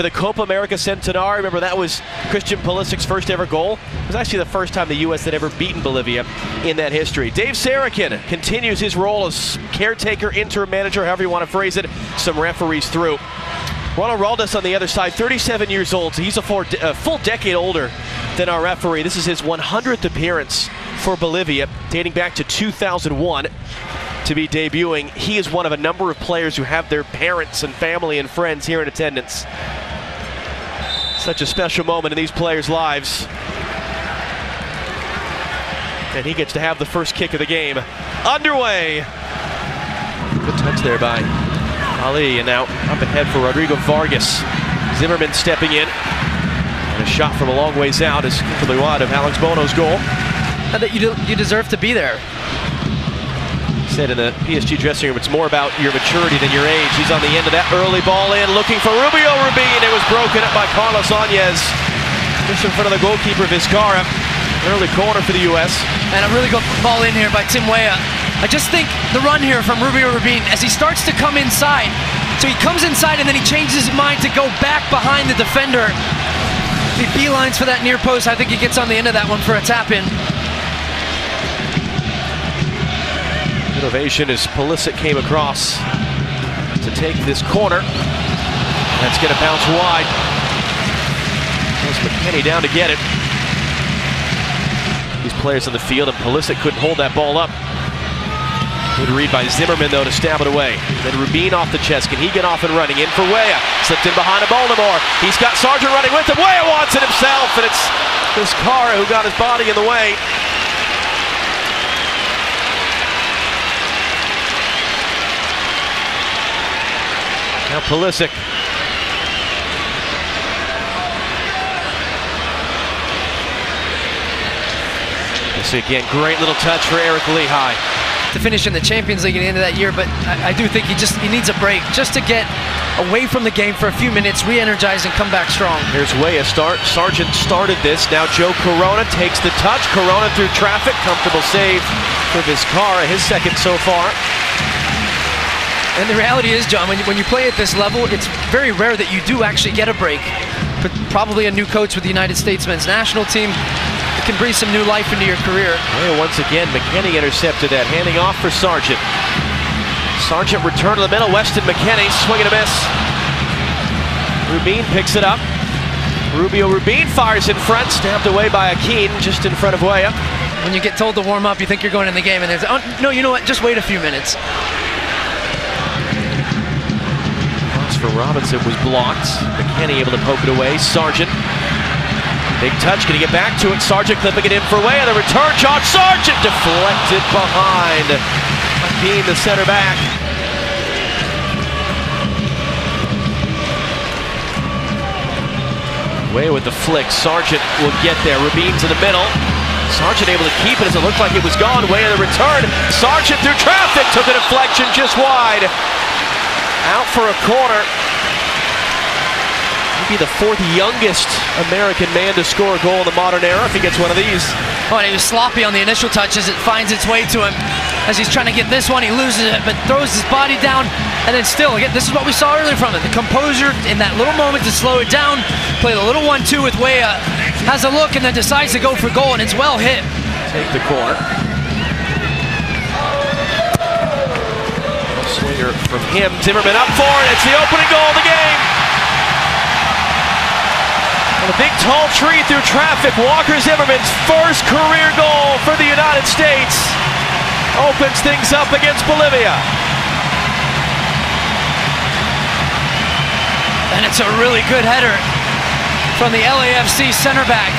for the Copa America Centenario. Remember, that was Christian Pulisic's first ever goal. It was actually the first time the U.S. had ever beaten Bolivia in that history. Dave Sarakin continues his role as caretaker, interim manager, however you want to phrase it. Some referees through. Ronald Raldis on the other side, 37 years old. So he's a full decade older than our referee. This is his 100th appearance for Bolivia, dating back to 2001. To be debuting. He is one of a number of players who have their parents and family and friends here in attendance. Such a special moment in these players' lives. And he gets to have the first kick of the game. Underway. Good touch there by Ali, and now up ahead for Rodrigo Vargas. Zimmerman stepping in. And a shot from a long ways out is comfortably wide of Alex Bono's goal. And that you deserve to be there. Said in the PSG dressing room, it's more about your maturity than your age. He's on the end of that early ball in, looking for Rubio Rubin. It was broken up by Carlos Áñez. Just in front of the goalkeeper, Vizcarra. Early corner for the U.S. And a really good ball in here by Tim Weah. I just think the run here from Rubio Rubin as he starts to come inside. So he comes inside and then he changes his mind to go back behind the defender. He beelines for that near post. I think he gets on the end of that one for a tap in. Innovation as Pulisic came across to take this corner. That's going to bounce wide. There's McKennie down to get it. These players on the field, and Pulisic couldn't hold that ball up. Good read by Zimmerman, though, to stab it away. Then Rubin off the chest. Can he get off and running? In for Weah. Slipped in behind a Baltimore. He's got Sargent running with him. Weah wants it himself, and it's Vizcarra who got his body in the way. Now Pulisic. This again, great little touch for Eric Lehigh. To finish in the Champions League at the end of that year, but I do think he needs a break just to get away from the game for a few minutes, re-energize and come back strong. Here's Weah start. Sargent started this. Now Joe Corona takes the touch. Corona through traffic. Comfortable save for Vizcarra, his second so far. And the reality is, John, when you play at this level, it's very rare that you do actually get a break. But probably a new coach with the United States men's national team, it can breathe some new life into your career. Well, once again, McKennie intercepted that, handing off for Sargent. Sargent return to the middle. Weston McKennie, swing and a miss. Rubin picks it up. Rubio Rubin fires in front, stabbed away by Akin, just in front of Weah. When you get told to warm up, you think you're going in the game, and there's, oh, no, you know what, just wait a few minutes. For Robinson was blocked. McKennie able to poke it away. Sargent. Big touch. Can he get back to it? Sargent clipping it in for Weah. The return shot. Sargent deflected behind. Being the center back. Weah with the flick. Sargent will get there. Rubin's in the middle. Sargent able to keep it as it looked like it was gone. Weah the return. Sargent through traffic. Took a deflection just wide. Out for a corner. He'd be the fourth youngest American man to score a goal in the modern era if he gets one of these. Oh, and he was sloppy on the initial touch as it finds its way to him. As he's trying to get this one, he loses it, but throws his body down. And then still, again, this is what we saw earlier from it. The composure in that little moment to slow it down. Played a little 1-2 with Weah. Has a look and then decides to go for goal, and it's well hit. Take the corner. Swinger from him, Zimmerman up for it. It's the opening goal of the game. And a big tall tree through traffic. Walker Zimmerman's first career goal for the United States opens things up against Bolivia. And it's a really good header from the LAFC center back.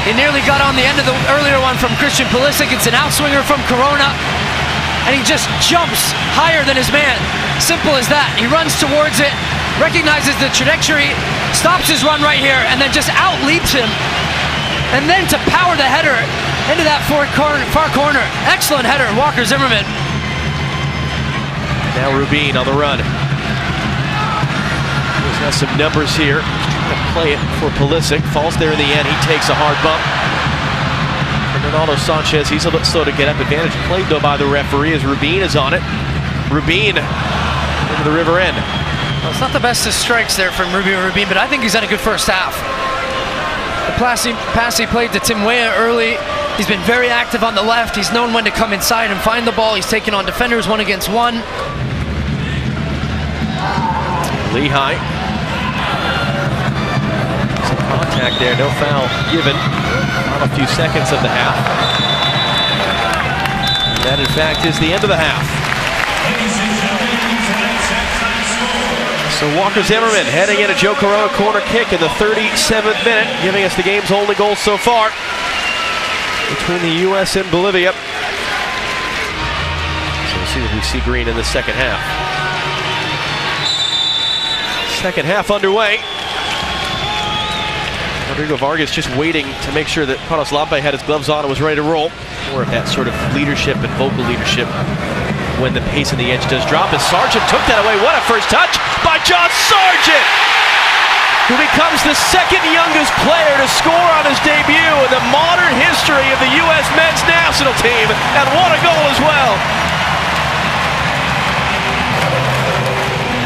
He nearly got on the end of the earlier one from Christian Pulisic. It's an outswinger from Corona. And he just jumps higher than his man. Simple as that. He runs towards it, recognizes the trajectory, stops his run right here, and then just out-leaps him. And then to power the header into that far corner. Excellent header, Walker Zimmerman. Now Rubin on the run. He's got some numbers here. Trying to play it for Pulisic. Falls there in the end. He takes a hard bump. Ronaldo Sanchez, he's a little slow to get up. Advantage played, though, by the referee as Rubin is on it. Rubin into the river end. Well, it's not the best of strikes there from Rubin, but I think he's had a good first half. The pass he played to Tim Weah early. He's been very active on the left. He's known when to come inside and find the ball. He's taken on defenders 1-against-1. Lehigh. Some contact there, no foul given. On a few seconds of the half. And that, in fact, is the end of the half. So Walker Zimmerman heading in a Joe Corona corner kick in the 37th minute, giving us the game's only goal so far between the U.S. and Bolivia. So we'll see if we see green in the second half. Second half underway. Rodrigo Vargas just waiting to make sure that Carlos Lampe had his gloves on and was ready to roll. More of that sort of leadership and vocal leadership when the pace of the edge does drop. As Sargent took that away. What a first touch by John Sargent, who becomes the second youngest player to score on his debut in the modern history of the U.S. men's national team. And what a goal as well.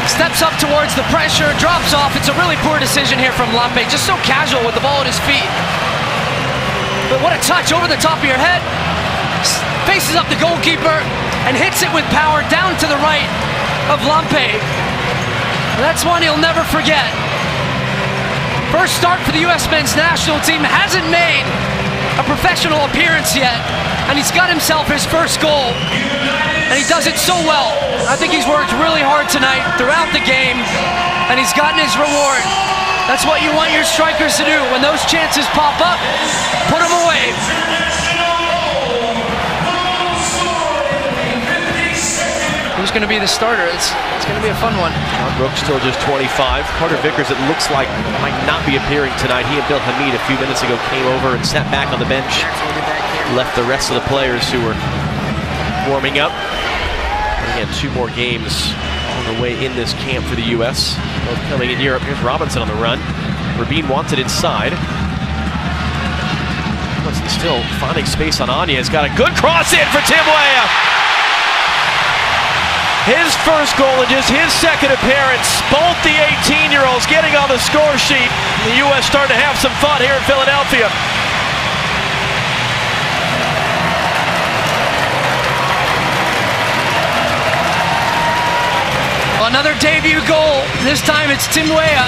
Steps up towards the pressure, drops off. It's a really poor decision here from Lampe. Just so casual with the ball at his feet. But what a touch over the top of your head. Faces up the goalkeeper and hits it with power down to the right of Lampe. That's one he'll never forget. First start for the U.S. men's national team. Hasn't made a professional appearance yet. And he's got himself his first goal. And he does it so well. I think he's worked really hard tonight throughout the game. And he's gotten his reward. That's what you want your strikers to do. When those chances pop up, put them away. Who's going to be the starter? It's going to be a fun one. John Brooks still just 25. Carter Vickers, it looks like, might not be appearing tonight. He and Bill Hamid a few minutes ago came over and sat back on the bench. Left the rest of the players who were warming up. And again, 2 more games on the way in this camp for the U.S. Both coming in Europe. Here's Robinson on the run. Rubin wants it inside. Robinson still finding space on Anya. He's got a good cross in for Tim Weah. His first goal in just his second appearance. Both the 18-year-olds getting on the score sheet. The U.S. starting to have some fun here in Philadelphia. Another debut goal. This time it's Tim Weah.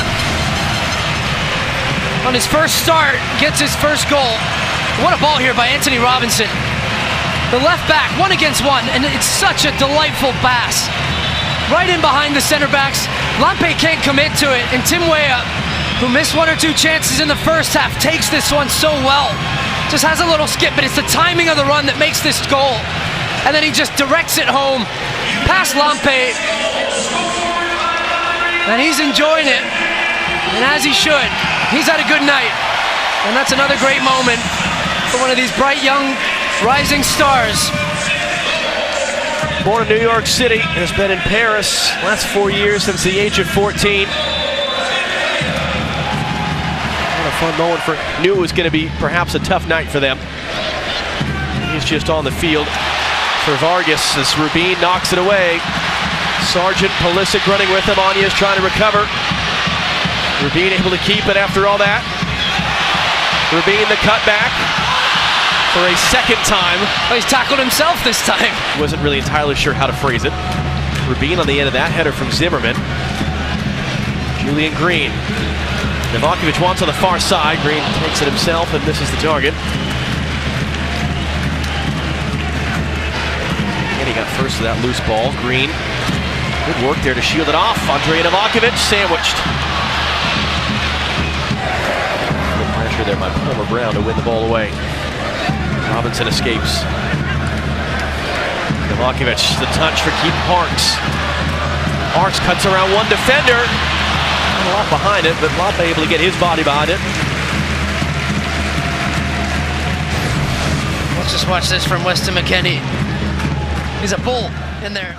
On his first start, gets his first goal. What a ball here by Anthony Robinson. The left back, 1-against-1, and it's such a delightful pass. Right in behind the center backs. Lampe can't commit to it, and Tim Weah, who missed 1 or 2 chances in the first half, takes this one so well. Just has a little skip, but it's the timing of the run that makes this goal. And then he just directs it home past Lampe. And he's enjoying it, and as he should. He's had a good night, and that's another great moment for one of these bright young rising stars. Born in New York City, has been in Paris last 4 years since the age of 14. What a fun moment for, knew it was going to be perhaps a tough night for them. He's just on the field for Vargas as Rubin knocks it away. Sargent, Pulisic running with him. Anya's trying to recover. Rubin able to keep it after all that. Rubin the cutback for a second time. Well, he's tackled himself this time. Wasn't really entirely sure how to phrase it. Rubin on the end of that header from Zimmerman. Julian Green. Novakovic wants on the far side. Green takes it himself and misses the target. And he got first to that loose ball. Green. Good work there to shield it off. Andrei Novakovic sandwiched. Good pressure there by Palmer Brown to win the ball away. Robinson escapes. Novakovic, the touch for Keith Parks. Parks cuts around one defender. Not a lot behind it, but Lampe able to get his body behind it. Let's just watch this from Weston McKennie. He's a bull in there.